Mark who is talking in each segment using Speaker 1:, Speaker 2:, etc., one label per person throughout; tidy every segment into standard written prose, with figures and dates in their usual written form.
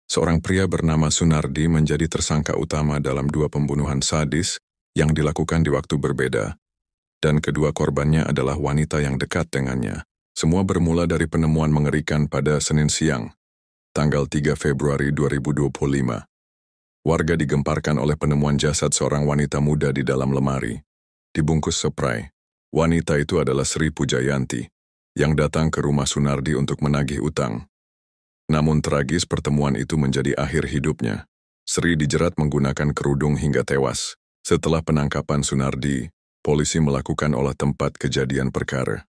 Speaker 1: Seorang pria bernama Sunardi menjadi tersangka utama dalam dua pembunuhan sadis yang dilakukan di waktu berbeda, dan kedua korbannya adalah wanita yang dekat dengannya. Semua bermula dari penemuan mengerikan pada Senin siang, tanggal 3 Februari 2025. Warga digemparkan oleh penemuan jasad seorang wanita muda di dalam lemari, dibungkus spray. Wanita itu adalah Sri Pujayanti, yang datang ke rumah Sunardi untuk menagih utang. Namun tragis pertemuan itu menjadi akhir hidupnya. Sri dijerat menggunakan kerudung hingga tewas. Setelah penangkapan Sunardi, polisi melakukan olah tempat kejadian perkara.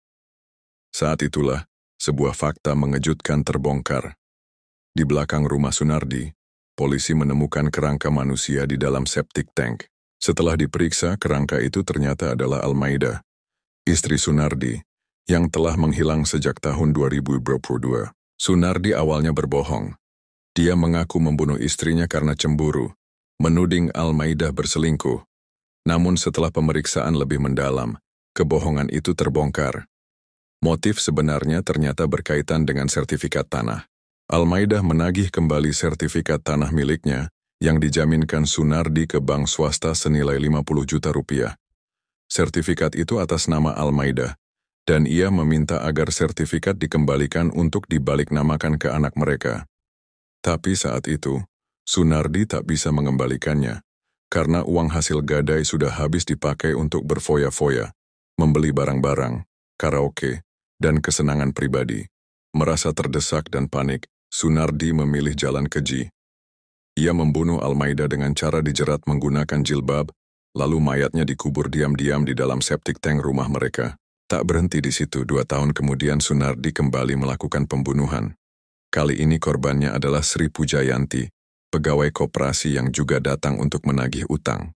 Speaker 1: Saat itulah, sebuah fakta mengejutkan terbongkar. Di belakang rumah Sunardi, polisi menemukan kerangka manusia di dalam septic tank. Setelah diperiksa, kerangka itu ternyata adalah Almaida, istri Sunardi, yang telah menghilang sejak tahun 2022. Sunardi awalnya berbohong. Dia mengaku membunuh istrinya karena cemburu, menuding Almaida berselingkuh. Namun setelah pemeriksaan lebih mendalam, kebohongan itu terbongkar. Motif sebenarnya ternyata berkaitan dengan sertifikat tanah. Almaida menagih kembali sertifikat tanah miliknya yang dijaminkan Sunardi ke bank swasta senilai 50 juta rupiah. Sertifikat itu atas nama Almaida, dan ia meminta agar sertifikat dikembalikan untuk dibaliknamakan ke anak mereka. Tapi saat itu, Sunardi tak bisa mengembalikannya, karena uang hasil gadai sudah habis dipakai untuk berfoya-foya, membeli barang-barang, karaoke, dan kesenangan pribadi. Merasa terdesak dan panik, Sunardi memilih jalan keji. Ia membunuh Almaida dengan cara dijerat menggunakan jilbab, lalu mayatnya dikubur diam-diam di dalam septic tank rumah mereka. Tak berhenti di situ, 2 tahun kemudian Sunardi kembali melakukan pembunuhan. Kali ini korbannya adalah Sri Pujayanti, pegawai koperasi yang juga datang untuk menagih utang.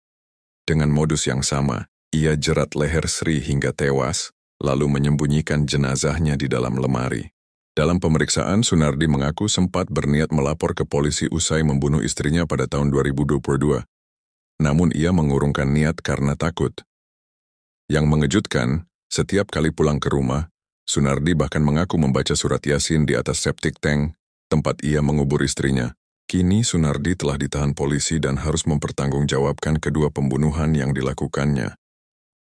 Speaker 1: Dengan modus yang sama, ia jerat leher Sri hingga tewas, lalu menyembunyikan jenazahnya di dalam lemari. Dalam pemeriksaan, Sunardi mengaku sempat berniat melapor ke polisi usai membunuh istrinya pada tahun 2022. Namun ia mengurungkan niat karena takut. Yang mengejutkan, setiap kali pulang ke rumah, Sunardi bahkan mengaku membaca surat Yasin di atas septic tank, tempat ia mengubur istrinya. Kini Sunardi telah ditahan polisi dan harus mempertanggungjawabkan kedua pembunuhan yang dilakukannya.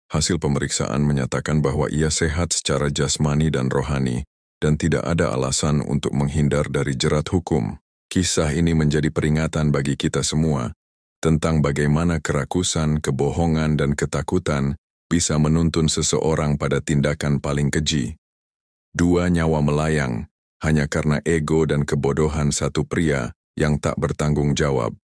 Speaker 1: Hasil pemeriksaan menyatakan bahwa ia sehat secara jasmani dan rohani, dan tidak ada alasan untuk menghindar dari jerat hukum. Kisah ini menjadi peringatan bagi kita semua, tentang bagaimana kerakusan, kebohongan, dan ketakutan bisa menuntun seseorang pada tindakan paling keji. 2 nyawa melayang hanya karena ego dan kebodohan satu pria yang tak bertanggung jawab.